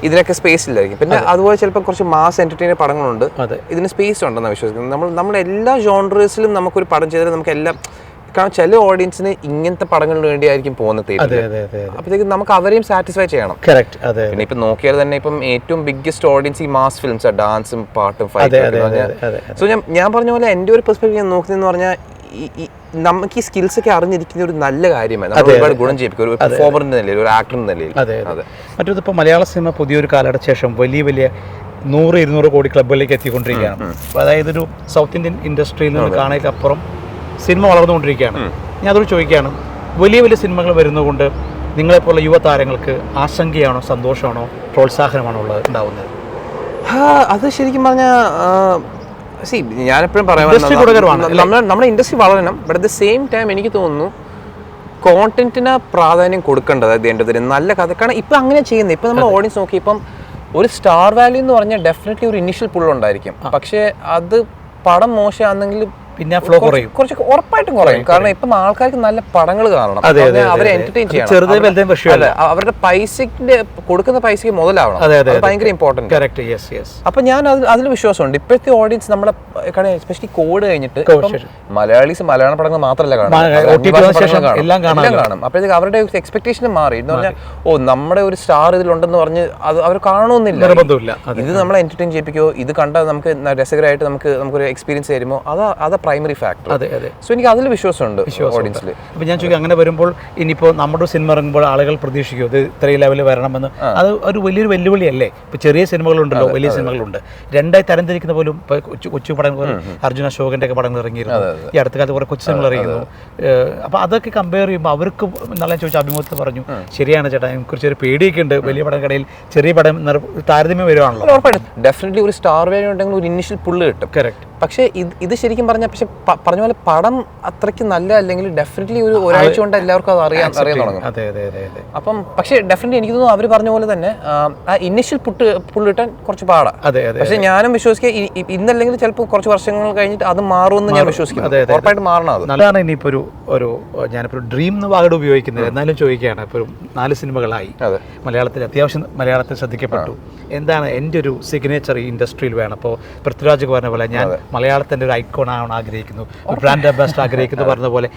ഇതിനൊക്കെ സ്പേസ് ഇല്ലായിരിക്കും. പിന്നെ അതുപോലെ ചിലപ്പോൾ കുറച്ച് മാസ് എന്റർടൈനർ പടങ്ങളുണ്ട്, ഇതിന് സ്പേസ് ഉണ്ടെന്നാണ് വിശ്വസിക്കുന്നത്. നമ്മൾ എല്ലാ ജോൺറേഴ്സിലും നമുക്കൊരു പടം ചെയ്താൽ നമുക്ക് എല്ലാം കാരണം ചില ഓഡിയൻസിന് ഇങ്ങനത്തെ പടങ്ങൾക്ക് വേണ്ടിയായിരിക്കും പോകുന്ന തിയേറ്ററിൽ. അപ്പോഴത്തേക്കും നമുക്ക് അവരെയും സാറ്റിസ്ഫൈ ചെയ്യണം. പിന്നെ ഇപ്പൊ നോക്കിയാൽ തന്നെ ഇപ്പം ഏറ്റവും ബിഗ്ഗസ്റ്റ് ഓഡിയൻസ് ഈ മാസ് ഫിലിംസ്, ഡാൻസും പാട്ടും ഫൈറ്റും. സോ ഞാൻ പറഞ്ഞ പോലെ എൻ്റെ ഒരു പെർസ്പെക്റ്റീവ് ഞാൻ നോക്കുന്നതെന്ന് പറഞ്ഞാൽ നമുക്ക് ഈ സ്കിൽസ് ഒക്കെ അറിഞ്ഞിരിക്കുന്ന ഒരു നല്ല കാര്യമാണ്. നമ്മൾ ഒരുപാട് ഗുണം ചെയ്യിപ്പിക്കും ഒരു പെർഫോമറിന്റെ നിലയിൽ, ഒരു ആക്ടറിന്റെ നിലയിൽ. മറ്റൊന്നിപ്പോൾ മലയാള സിനിമ പുതിയൊരു കാലഘട്ട ശേഷം വലിയ വലിയ 100-200 കോടി ക്ലബുകളിലേക്ക് എത്തിക്കൊണ്ടിരിക്കുകയാണ്. അതായത് ഒരു സൗത്ത് ഇന്ത്യൻ ഇൻഡസ്ട്രിയിൽ നിന്ന് കാണേക്കപ്പുറം സിനിമ വളർന്നുകൊണ്ടിരിക്കുകയാണ്. ഞാൻ അതൊരു ചോദിക്കുകയാണ്, വലിയ വലിയ സിനിമകൾ വരുന്നതുകൊണ്ട് നിങ്ങളെപ്പോലുള്ള യുവതാരങ്ങൾക്ക് ആശങ്കയാണോ സന്തോഷമാണോ പ്രോത്സാഹനമാണോ ഉണ്ടാവുന്നത്? അത് ശരിക്കും പറഞ്ഞാൽ ഞാനെപ്പോഴും പറയാം നമ്മുടെ ഇൻഡസ്ട്രി വളരണം. But at the same time എനിക്ക് തോന്നുന്നു കോണ്ടന്റിന് പ്രാധാന്യം കൊടുക്കേണ്ടത്. അത് എൻ്റെ ഒരു നല്ല കഥ. കാരണം ഇപ്പം അങ്ങനെ ചെയ്യുന്നത്. ഇപ്പം നമ്മൾ ഓഡിയൻസ് നോക്കി ഇപ്പം ഒരു സ്റ്റാർ വാല്യൂ എന്ന് പറഞ്ഞാൽ ഡെഫിനറ്റ്ലി ഒരു ഇനീഷ്യൽ പുള്ളുണ്ടായിരിക്കും. പക്ഷേ അത് പടം മോശമാണെങ്കിൽ പിന്നെ ഫ്ലോ കുറയും, കുറച്ച് ഉറപ്പായിട്ടും കുറയും. കാരണം ഇപ്പം ആൾക്കാർക്ക് നല്ല പടങ്ങൾ കാണണം, അവരെ എന്റർടൈൻ ചെയ്യണം, അവരുടെ പൈസക്ക് കൊടുക്കുന്ന പൈസക്ക് മുതലാവണം. ഭയങ്കര ഇമ്പോർട്ടന്റ്. അപ്പൊ ഞാൻ അതിൽ വിശ്വാസമുണ്ട്. ഇപ്പോഴത്തെ ഓഡിയൻസ് നമ്മുടെ എസ്പെഷ്യലി കോവിഡ് കഴിഞ്ഞിട്ട് മലയാളീസ് മലയാള പടങ്ങൾ മാത്രമല്ല കാണും, എല്ലാം കാണും. അപ്പോഴത്തേക്ക് അവരുടെ എക്സ്പെക്ടേഷൻ മാറി എന്ന് പറഞ്ഞാൽ നമ്മുടെ ഒരു സ്റ്റാർ ഇതിലുണ്ടെന്ന് പറഞ്ഞ് അത് അവർ കാണണമെന്നില്ല. ഇത് നമ്മളെ എന്റർടൈൻ ചെയ്യിപ്പിക്കോ, ഇത് കണ്ടാൽ നമുക്ക് രസകരമായിട്ട് നമുക്കൊരു എക്സ്പീരിയൻസ് തരുമോ, അത് പ്രൈമറി ഫാക്ടർ. സോ എനിക്ക് അതിൽ വിശ്വാസമുണ്ട് ഓഡിയൻസിൽ. അപ്പോൾ ഞാൻ ചോദിക്കാം, അങ്ങനെ വരുമ്പോൾ ഇനിയിപ്പോൾ നമ്മുടെ സിനിമ ഇറങ്ങുമ്പോൾ ആളുകൾ പ്രതീക്ഷിക്കും ഇത് ഇത്രയും ലെവലിൽ വരണമെന്ന്. അത് ഒരു വലിയൊരു വെല്ലുവിളിയല്ലേ? ഇപ്പോൾ ചെറിയ സിനിമകളുണ്ടല്ലോ, വലിയ സിനിമകളുണ്ട്. രണ്ടായി തരംതിരിക്കുന്ന പോലും ഇപ്പോൾ കൊച്ചു പടങ്ങൾ, അർജുന അശോകൻ്റെ ഒക്കെ പടങ്ങൾ ഇറങ്ങിയിരുന്നു. ഈ അടുത്ത കാലത്ത് കുറേ കൊച്ചു സിനിമകൾ ഇറങ്ങിയിരുന്നു. അപ്പോൾ അതൊക്കെ കമ്പയർ ചെയ്യുമ്പോൾ അവർക്ക് നല്ല ചോദിച്ച അഭിമുഖത്തിൽ പറഞ്ഞു, ശരിയാണ് ചേട്ടാ, എനിക്കുറിച്ച് ഒരു പേടിയൊക്കെ ഉണ്ട് വലിയ പടങ്ങൾക്കിടയിൽ ചെറിയ പടം താരതമ്യം വരുവാണല്ലോ. ഡെഫിനറ്റ്ലി ഒരു സ്റ്റാർ വാല്യൂ ഉണ്ടെങ്കിൽ ഒരു ഇനിഷ്യൽ പുള്ള് കിട്ടും. കറക്റ്റ്. പക്ഷേ ഇത് ശരിക്കും പറഞ്ഞാൽ പക്ഷെ പറഞ്ഞ പോലെ പടം അത്രയ്ക്ക് നല്ല അല്ലെങ്കിൽ ഡെഫിനറ്റ്ലി ഒരാഴ്ച കൊണ്ട് എല്ലാവർക്കും അത് അറിയാൻ തുടങ്ങും. അപ്പം പക്ഷേ ഡെഫിനറ്റ്ലി എനിക്ക് തോന്നുന്നു അവർ പറഞ്ഞ പോലെ തന്നെ ആ ഇനിഷ്യൽ പുള്ള് കിട്ടാൻ കുറച്ച് പാടാണ്. പക്ഷെ ഞാനും വിശ്വസിക്കുക ഇന്നല്ലെങ്കിൽ ചിലപ്പോൾ കുറച്ച് വർഷങ്ങൾ കഴിഞ്ഞിട്ട് അത് മാറുമെന്ന് ഞാൻ വിശ്വസിക്കുന്നു. ഉറപ്പായിട്ട് മാറണം. അത് നല്ലതാണ്. ഇനിയിപ്പോൾ ഞാനിപ്പോൾ ഡ്രീം എന്ന് വാഗഡ് ഉപയോഗിക്കുന്നത്, എന്നാലും ചോദിക്കുകയാണ്, ഇപ്പോൾ 4 സിനിമകളായി മലയാളത്തിൽ, അത്യാവശ്യം മലയാളത്തിൽ ശ്രദ്ധിക്കപ്പെട്ടു. എന്താണ് എൻ്റെ ഒരു സിഗ്നേച്ചർ ഈ ഇൻഡസ്ട്രിയിൽ വേണം? അപ്പോൾ പൃഥ്വിരാജ് പറഞ്ഞ പോലെ ഞാൻ മലയാളത്തിൻ്റെ ഒരു ഐക്കോൺ ആവണം ആഗ്രഹിക്കുന്നു, ഒരു ബ്രാൻഡ് അംബാസിഡർ ആഗ്രഹിക്കുന്നു പറഞ്ഞ പോലെ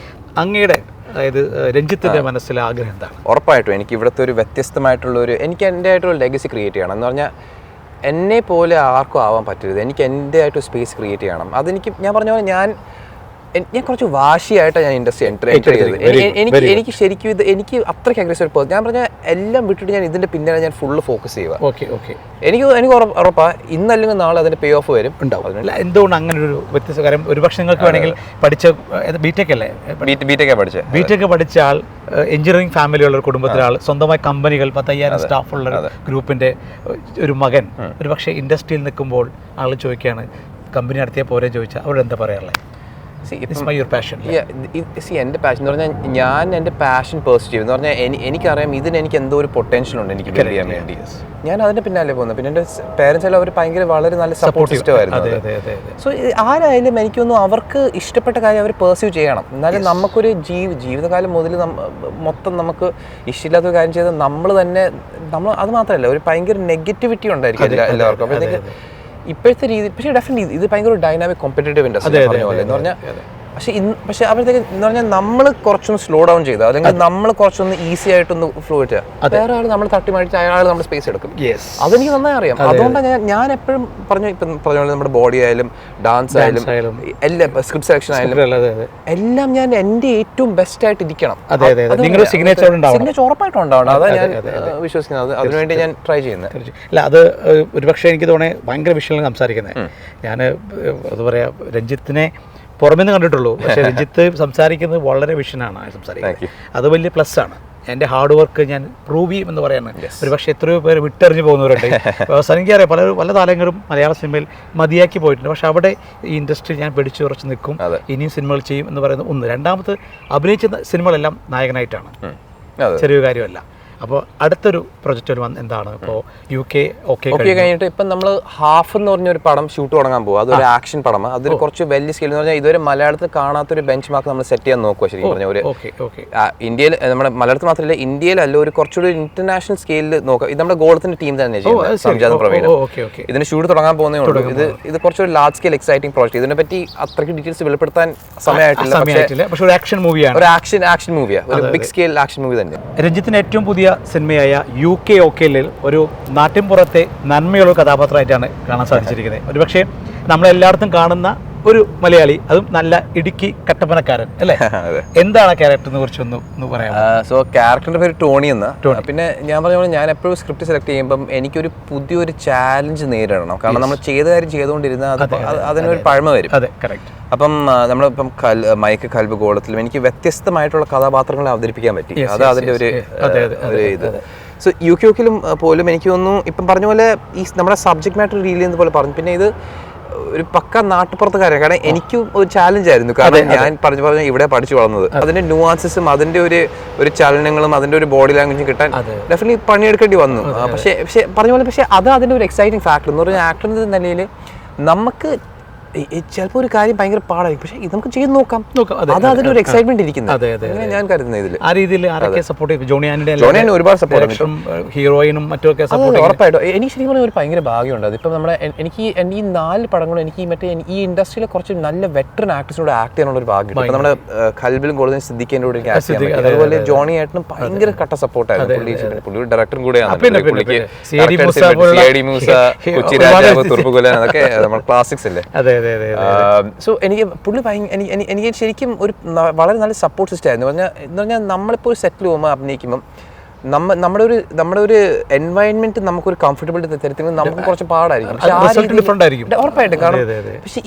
അങ്ങയുടെ, അതായത് രഞ്ജിത്തിന്റെ മനസ്സിലെ ആഗ്രഹം എന്താണ്? ഉറപ്പായിട്ടും എനിക്ക് ഇവിടുത്തെ ഒരു വ്യത്യസ്തമായിട്ടുള്ളൊരു, എനിക്ക് എൻ്റെ ആയിട്ടൊരു ലെഗസി ക്രിയേറ്റ് ചെയ്യണം. എന്ന് പറഞ്ഞാൽ എന്നെ പോലെ ആർക്കും ആവാൻ പറ്റരുത്. എനിക്ക് എൻ്റെ ആയിട്ടൊരു സ്പേസ് ക്രിയേറ്റ് ചെയ്യണം. അതെനിക്ക് ഞാൻ പറഞ്ഞ പോലെ ഞാൻ കുറച്ച് വാശിയായിട്ടാണ് ഞാൻ ഇൻഡസ്ട്രി എൻ്റർ ചെയ്തത്. എനിക്ക് ശരിക്കും എനിക്ക് അത്രയ്ക്ക് അഗ്രസീവ് പേഴ്സൺ. ഞാൻ പറഞ്ഞാൽ എല്ലാം വിട്ടിട്ട് ഞാൻ ഇതിൻ്റെ പിന്നാലെ ഞാൻ ഫുള്ള് ഫോക്കസ് ചെയ്യുക. എനിക്ക് ഉറപ്പാണ് ഇന്നല്ലെങ്കിൽ നാളെ അതിൻ്റെ പേ ഓഫ് വരും. എന്തുകൊണ്ട് അങ്ങനെ ഒരു വ്യത്യസ്ത കാര്യം? ഒരു പക്ഷേ നിങ്ങൾക്ക് വേണമെങ്കിൽ പഠിച്ച ബിടെക് അല്ലേ? ബിടെക് പഠിച്ച ആൾ, എഞ്ചിനീയറിംഗ് ഫാമിലിയുള്ള ഒരു കുടുംബത്തിലെ ആൾ, സ്വന്തമായി കമ്പനികൾ, 10,000 സ്റ്റാഫുള്ള ഗ്രൂപ്പിൻ്റെ ഒരു മകൻ, ഒരു പക്ഷേ ഇൻഡസ്ട്രിയിൽ നിൽക്കുമ്പോൾ ആൾ ചോദിക്കുകയാണ് കമ്പനി നടത്തിയാൽ പോരെ ചോദിച്ചാൽ അവരോട് എന്താ പറയാറുള്ളത്? എൻ്റെ പാഷൻ എന്ന് പറഞ്ഞാൽ ഞാൻ എൻ്റെ പാഷൻ പേഴ്സ്യൂ ചെയ്യും. എന്ന് പറഞ്ഞാൽ എനിക്കറിയാം ഇതിന് എനിക്ക് എന്തോ ഒരു പൊട്ടൻഷ്യൽ ഉണ്ട് എനിക്ക് ബിൽഡ് ചെയ്യാൻ വേണ്ടി. ഞാൻ അതിൻ്റെ പിന്നാലെ പോകുന്നത്. പിന്നെ എൻ്റെ പേരൻസ് എല്ലാം അവർ ഭയങ്കര വളരെ നല്ല സപ്പോർട്ട് സിസ്റ്റം ആയിരുന്നു. സോ ആരായാലും എനിക്കൊന്നും അവർക്ക് ഇഷ്ടപ്പെട്ട കാര്യം അവർ പേഴ്സ്യൂ ചെയ്യണം. എന്നാലും നമുക്കൊരു ജീവിതകാലം മുതൽ മൊത്തം നമുക്ക് ഇഷ്ടമില്ലാത്തൊരു കാര്യം ചെയ്താൽ നമ്മൾ അത് മാത്രമല്ല, ഒരു ഭയങ്കര നെഗറ്റിവിറ്റി ഉണ്ടായിരിക്കും എല്ലാവർക്കും. അപ്പോഴത്തേക്ക് ഇപ്പോഴത്തെ രീതി, പക്ഷേ ഡെഫിനറ്റ്ലി ഇത് ഭയങ്കര ഡൈനാമിക് കോമ്പറ്റേറ്റീവ് ഇൻഡസ്ട്രി പറഞ്ഞ പോലെ എന്ന് പറഞ്ഞാൽ. പക്ഷേ അപ്പോഴത്തേക്ക് എന്ന് പറഞ്ഞാൽ നമ്മൾ കുറച്ചൊന്ന് സ്ലോ ഡൗൺ ചെയ്താൽ, അല്ലെങ്കിൽ നമ്മൾ കുറച്ചൊന്ന് ഈസി ആയിട്ടൊന്ന് ഫ്ലോ ചെയ്യാം, വേറെ ആൾ നമ്മൾ തട്ടി മാറ്റി അയാൾ നമ്മുടെ സ്പേസ് എടുക്കും. അതെനിക്ക് നന്നായി അറിയാം. അതുകൊണ്ടാണ് ഞാൻ എപ്പോഴും ഇപ്പം പറഞ്ഞ പോലെ നമ്മുടെ ബോഡി ആയാലും ഡാൻസ് ആയാലും എല്ലാം സ്ക്രിപ്റ്റ് സെലക്ഷൻ ആയാലും എല്ലാം ഞാൻ എൻ്റെ ഏറ്റവും ബെസ്റ്റ് ആയിട്ട് ഇരിക്കണം. സിഗ്നേച്ചർ ഉറപ്പായിട്ടും ഉണ്ടാവണം. അതാണ് ഞാൻ വിശ്വസിക്കുന്നത്. അതിനുവേണ്ടി ഞാൻ ട്രൈ ചെയ്യുന്നത്. അല്ല, അത് ഒരുപക്ഷെ എനിക്ക് തോന്നുന്നത് ഭയങ്കര വിഷയങ്ങൾ സംസാരിക്കുന്നത്. ഞാൻ എന്താ പറയുക, രഞ്ജിത്തിനെ പുറമേ നിന്ന് കണ്ടിട്ടുള്ളൂ, പക്ഷേ രഞ്ജിത്ത് സംസാരിക്കുന്നത് വളരെ വിഷനാണ് സംസാരിക്കുന്നത്. അത് വലിയ പ്ലസ് ആണ്. എൻ്റെ ഹാർഡ് വർക്ക് ഞാൻ പ്രൂവ് ചെയ്യും എന്ന് പറയുന്നത്. ഒരു പക്ഷേ എത്രയോ പേര് വിട്ടെറിഞ്ഞ് പോകുന്നവരുണ്ട്. എനിക്കറിയാം പല താരങ്ങളും മലയാള സിനിമയിൽ മതിയാക്കി പോയിട്ടുണ്ട്. പക്ഷേ അവിടെ ഈ ഇൻഡസ്ട്രി ഞാൻ പിടിച്ചുറച്ച് നിൽക്കും, ഇനിയും സിനിമകൾ ചെയ്യും എന്ന് പറയുന്നത് ഒന്ന്. രണ്ടാമത്, അഭിനയിച്ച സിനിമകളെല്ലാം നായകനായിട്ടാണ്, ചെറിയ കാര്യമല്ല. അപ്പോൾ അടുത്തൊരു പ്രൊജക്റ്റ് എന്താണ് ഇപ്പോൾ UK ഓക്കെ കഴിഞ്ഞിട്ട് ഇപ്പം നമ്മൾ ഹാഫ് എന്ന് പറഞ്ഞൊരു പടം ഷൂട്ട് തുടങ്ങാൻ പോകും. അതൊരു ആക്ഷൻ പടമാണ്. അതിൽ കുറച്ച് വലിയ സ്കെയിൽ എന്ന് പറഞ്ഞാൽ ഇതുവരെ മലയാളത്തിൽ കാണാത്തൊരു ബെഞ്ച് മാർക്ക് നമ്മൾ സെറ്റ് ചെയ്യാൻ നോക്കുക. ശരിക്കും പറഞ്ഞാൽ ഒരു ഇന്ത്യയിൽ നമ്മുടെ മലയാളത്തിൽ മാത്രമല്ല ഇന്ത്യയിലല്ല ഒരു കുറച്ചുകൂടി ഇന്റർനാഷണൽ സ്കെയിലിൽ നോക്കുക. ഇത് നമ്മുടെ ഗോളത്തിന്റെ ടീം തന്നെ ചെയ്യുന്നത്, സംജാതം പ്രവീൺ. ഇതിന് ഷൂട്ട് തുടങ്ങാൻ പോകുന്നേ ഉള്ളൂ. ഇത് കുറച്ചൊരു ലാർജ് സ്കെയിൽ എക്സൈറ്റിംഗ് പ്രോജക്റ്റ്. ഇതിനെപ്പറ്റി അത്രയ്ക്ക് ഡീറ്റെയിൽസ് വെളിപ്പെടുത്താൻ സമയമായിട്ടില്ല. പക്ഷേ ഒരു ആക്ഷൻ മൂവിയാണ്, ഒരു ആക്ഷൻ മൂവിയാണ്, ഒരു ബിഗ് സ്കെയിൽ ആക്ഷൻ മൂവി തന്നെ. രഞ്ജിത്തിന്റെ ഏറ്റവും പുതിയ സിനിമയായ UK ഓക്കേലിൽ ഒരു നാട്ടിൻപുറത്തെ നന്മയുള്ള കഥാപാത്രമായിട്ടാണ് കാണാൻ സാധിച്ചിരിക്കുന്നത്. ഒരുപക്ഷെ നമ്മളെല്ലായിടത്തും കാണുന്ന ഒരു മലയാളി, അതും നല്ല ഇടുക്കി കട്ടപ്പനക്കാരൻ അല്ലേ? എന്താണ് ആ ക്യാരക്ടറിനെ കുറിച്ച് ഒന്ന് പറയാം? സോ ക്യാരക്ടറിന്റെ പേര് ടോണി എന്ന്. പിന്നെ ഞാൻ പറഞ്ഞ പോലെ ഞാൻ എപ്പോഴും സ്ക്രിപ്റ്റ് സെലക്ട് ചെയ്യുമ്പം എനിക്കൊരു പുതിയൊരു ചാലഞ്ച് നേരിടണം. കാരണം നമ്മൾ ചെയ്ത കാര്യം ചെയ്തുകൊണ്ടിരുന്ന അതിനൊരു പഴമ വരും. അപ്പം നമ്മളിപ്പം മൈക്ക് കൽബ് ഗോളത്തിലും എനിക്ക് വ്യത്യസ്തമായിട്ടുള്ള കഥാപാത്രങ്ങളെ അവതരിപ്പിക്കാൻ പറ്റി. അത് അതിന്റെ ഒരു ഇത്. സോ UK പോലും എനിക്ക് തോന്നുന്നു ഇപ്പം പറഞ്ഞ പോലെ ഈ നമ്മുടെ സബ്ജക്ട് മാറ്റർ റീൽ ചെയ്യുന്ന പോലെ പറഞ്ഞു. പിന്നെ ഇത് ഒരു പക്ക നാട്ടുപുറത്തുകാരൻ. കാരണം എനിക്കും ഒരു ചാലഞ്ച് ആയിരുന്നു. കാരണം ഞാൻ പറഞ്ഞ ഇവിടെ പഠിച്ചു വളർന്നത്. അതിന്റെ ന്യൂവാൻസസും അതിന്റെ ഒരു ചലനങ്ങളും അതിന്റെ ഒരു ബോഡി ലാംഗ്വേജും കിട്ടാൻ ഡെഫിനറ്റ്ലി പണിയെടുക്കേണ്ടി വന്നു. പക്ഷേ പറഞ്ഞ പോലെ പക്ഷേ അതിന്റെ ഒരു എക്സൈറ്റിംഗ് ഫാക്ടർ എന്ന് പറഞ്ഞാൽ ആക്ടർ എന്ന നിലയിൽ നമുക്ക് ചിലപ്പോൾ ഒരു കാര്യം ഭയങ്കര പാടായിരിക്കും, പക്ഷേ ഇത് നമുക്ക് ചെയ്ത് നോക്കാം. അത് അതിന്റെ ഒരു എക്സൈറ്റ്മെന്റ് ഇരിക്കുന്നത് ഞാൻ കരുതുന്നത്. ഇതിൽ ആ രീതിയിൽ ആരൊക്കെ സപ്പോർട്ട് ചെയ്യും? ജോണി ഒരുപാട് സപ്പോർട്ട്, ഹീറോയിനും മറ്റൊക്കെ ഉറപ്പായിട്ടും. എനിക്ക് ശരിക്കും പറഞ്ഞാൽ ഒരു ഭയങ്കര ഭാഗ്യമുണ്ട്. അതിപ്പം നമ്മുടെ എനിക്ക് ഈ 4 പടങ്ങളും എനിക്ക് മറ്റേ ഈ ഇൻഡസ്ട്രിയിലെ കുറച്ച് നല്ല വെറ്ററൻ ആക്ടേഴ്സിനോട് ആക്ട് ചെയ്യാനുള്ള ഒരു ഭാഗ്യം. ഇപ്പം നമ്മുടെ കൽബിലും കൂടുതലും സിദ്ദിഖിന്റെ കൂടെ ആക്ട് ചെയ്യാൻ പറ്റും. അതുപോലെ ജോണി ആയിട്ടും ഭയങ്കര കട്ട സപ്പോർട്ടായിരുന്നു. പുള്ളി ഡയറക്ടറും കൂടെയാണ്. അതൊക്കെ നമ്മുടെ ക്ലാസിക്സ് അല്ലേ? സോ എനിക്ക് പുള്ളി എനിക്ക് ശരിക്കും ഒരു വളരെ നല്ല സപ്പോർട്ട് സിസ്റ്റം ആയിരുന്നു. എന്ന് പറഞ്ഞാൽ നമ്മളിപ്പോൾ ഒരു സെറ്റിൽ പോകുമ്പോൾ അഭിനയിക്കുമ്പം നമ്മുടെ ഒരു എൻവയൺമെന്റ് നമുക്കൊരു കംഫർട്ടബിലിറ്റി തരത്തിൽ നമുക്ക് കുറച്ച് പാടായിരിക്കും. ഉറപ്പായിട്ടും. കാരണം പക്ഷെ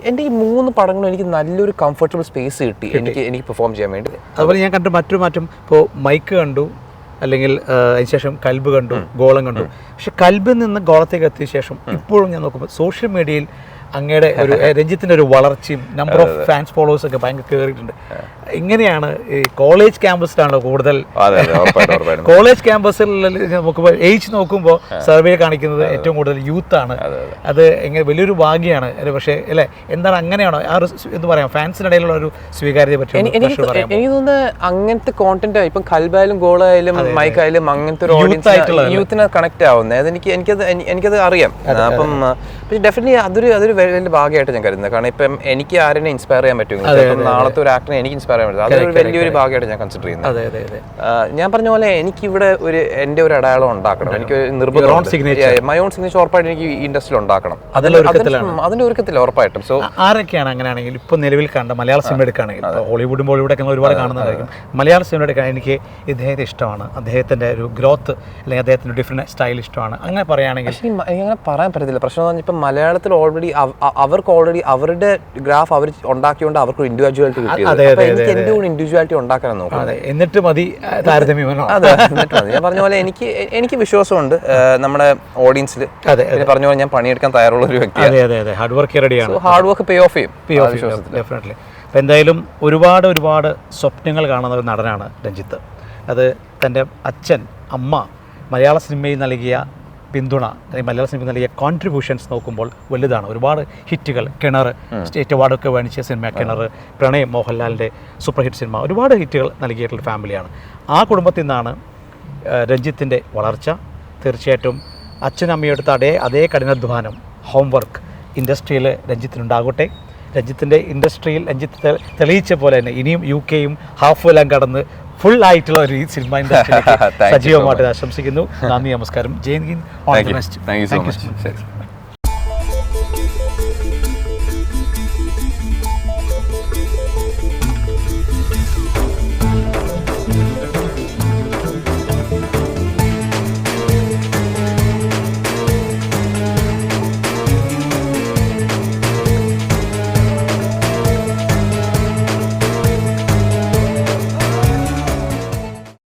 എൻ്റെ ഈ 3 പടങ്ങളും എനിക്ക് നല്ലൊരു കംഫർട്ടബിൾ സ്പേസ് കിട്ടി എനിക്ക് പെർഫോം ചെയ്യാൻ വേണ്ടി. അതുപോലെ ഞാൻ കണ്ട മറ്റൊരു മാറ്റം, ഇപ്പോൾ മൈക്ക് കണ്ടു, അല്ലെങ്കിൽ അതിനുശേഷം കൽബ് കണ്ടു, ഗോളം കണ്ടു. പക്ഷെ കൽബിൽ നിന്ന് ഗോളത്തേക്ക് എത്തിയ ശേഷം ഇപ്പോഴും ഞാൻ നോക്കുമ്പോൾ സോഷ്യൽ മീഡിയയിൽ അങ്ങയുടെ ഒരു രഞ്ജിത്തിന്റെ ഒരു വളർച്ചയും നമ്പർ ഓഫ് ഫാൻസ് ഫോളോവേഴ്സ് ഒക്കെ ഭയങ്കര കയറിയിട്ടുണ്ട്. ഇങ്ങനെയാണ് ഈ കോളേജ് ക്യാമ്പസിലാണല്ലോ കൂടുതൽ. കോളേജ് ക്യാമ്പസിൽ നോക്കുമ്പോൾ ഏജ് നോക്കുമ്പോൾ സർവേ കാണിക്കുന്നത് ഏറ്റവും കൂടുതൽ യൂത്ത് ആണ്. അത് എങ്ങനെ വലിയൊരു ഭാഗ്യമാണ്. പക്ഷേ അല്ലേ, എന്താണ് അങ്ങനെയാണോ ആ എന്ത് പറയാം ഫാൻസിനിടയിലുള്ള ഒരു സ്വീകാര്യതയെ പറ്റി? എനിക്ക് തോന്നുന്നത് അങ്ങനത്തെ കോണ്ടന്റ് ഇപ്പം കൽബായാലും ഗോളായാലും മൈക്കായാലും അങ്ങനത്തെ ഒരു ഓഡിയൻസ് യൂത്തിനെ കണക്ട് ആവുന്നത് എനിക്കത് അറിയാം. അപ്പം ഡെഫിനറ്റ്ലി അതൊരു വലിയ ഭാഗ്യമായിട്ട് ഞാൻ കരുതുന്നത്. കാരണം ഇപ്പം എനിക്ക് ആരെന്നെ ഇൻസ്പയർ ചെയ്യാൻ പറ്റുമെങ്കിൽ നാളത്തെ ഒരു ആക്ടറിനെ എനിക്ക് ഇൻസ്പയർ ചെയ്യാൻ പറ്റും. അതൊരു വലിയൊരു ഭാഗ്യമായിട്ട് ഞാൻ കൺസിഡർ ചെയ്യുന്നത്. ഞാൻ പറഞ്ഞ പോലെ എനിക്കിവിടെ എൻ്റെ ഒരു അടയാളം ഉണ്ടാക്കണം. എനിക്ക് നിർബന്ധം മൈ ഓൺ സിഗ്നേച്ചർ ഉറപ്പായിട്ട് എനിക്ക് ഈ ഇൻഡസ്ട്രിയിൽ ഉണ്ടാക്കണം. അതിന്റെ ഒരുക്കത്തിൽ ഉറപ്പായിട്ടും. സോ ആരൊക്കെയാണ് അങ്ങനെയാണെങ്കിൽ ഇപ്പോൾ നിലവിൽ കണ്ട മലയാള സിനിമ എടുക്കുകയാണെങ്കിൽ ഹോളിവുഡും ബോളിവുഡൊക്കെ ഒരുപാട് കാണുന്നതായിരിക്കും. മലയാള സിനിമ എടുക്കാൻ എനിക്ക് ഇദ്ദേഹത്തെ ഇഷ്ടമാണ്, അദ്ദേഹത്തിൻ്റെ ഒരു ഗ്രോത്ത് അല്ലെങ്കിൽ അദ്ദേഹത്തിൻ്റെ ഡിഫറെൻറ്റ് സ്റ്റൈൽ ഇഷ്ടമാണ്. അങ്ങനെ പറയുകയാണെങ്കിൽ അങ്ങനെ പറയാൻ പറ്റത്തില്ല. പ്രശ്നം എന്ന് പറഞ്ഞാൽ ഇപ്പം മലയാളത്തിൽ ഓൾറെഡി അവരുടെ ഗ്രാഫ് അവർ ഉണ്ടാക്കിയോണ്ട് അവർക്ക് ഇൻഡിവിജ്വാലിറ്റി കിട്ടിയത്. എന്റെ കൂടെ ഇൻഡിവിജ്വാലിറ്റി ഉണ്ടാക്കാൻ നോക്കാം. എന്നിട്ട് മതി താരതമ്യം. ഞാൻ പറഞ്ഞ പോലെ എനിക്ക് വിശ്വാസമുണ്ട് നമ്മുടെ ഓഡിയൻസിൽ. പറഞ്ഞ പോലെ ഞാൻ പണിയെടുക്കാൻ തയ്യാറുള്ള ഒരു വ്യക്തിയാണ്. ഹാർഡ് വർക്ക് റെഡിയാണ്. ഹാർഡ് വർക്ക് പേ ഓഫ് ചെയ്യും. ഡെഫിനറ്റ്ലി. അപ്പം എന്തായാലും ഒരുപാട് സ്വപ്നങ്ങൾ കാണുന്ന ഒരു നടനാണ് രഞ്ജിത്ത്. അത് തൻ്റെ അച്ഛൻ, അമ്മ മലയാള സിനിമയിൽ നൽകിയ പിന്തുണ അല്ലെങ്കിൽ മലയാള സിനിമയിൽ നൽകിയ കോൺട്രിബ്യൂഷൻസ് നോക്കുമ്പോൾ വലുതാണ്. ഒരുപാട് ഹിറ്റുകൾ, കിണർ സ്റ്റേറ്റ് അവാർഡൊക്കെ മേടിച്ച സിനിമ കിണർ, പ്രണയം മോഹൻലാലിൻ്റെ സൂപ്പർ ഹിറ്റ് സിനിമ, ഒരുപാട് ഹിറ്റുകൾ നൽകിയിട്ടുള്ള ഫാമിലിയാണ്. ആ കുടുംബത്തിൽ നിന്നാണ് രഞ്ജിത്തിൻ്റെ വളർച്ച. തീർച്ചയായിട്ടും അച്ഛനും അമ്മയും എടുത്ത അതേ കഠിനാധ്വാനം, ഹോംവർക്ക് ഇൻഡസ്ട്രിയിൽ രഞ്ജിത്തിനുണ്ടാകട്ടെ. രഞ്ജിത്തിൻ്റെ ഇൻഡസ്ട്രിയിൽ രഞ്ജിത്ത് തെളിയിച്ച പോലെ തന്നെ ഇനിയും UK ഹാഫ് എല്ലാം കടന്ന് ഫുൾ ആയിട്ടുള്ള ഒരു സിനിമ ഇൻഡസ്ട്രിയിലേക്ക് സജീവമായിട്ട് ആശംസിക്കുന്നു. നന്ദി, നമസ്കാരം. Jai Hind. All the best. Thank you so much.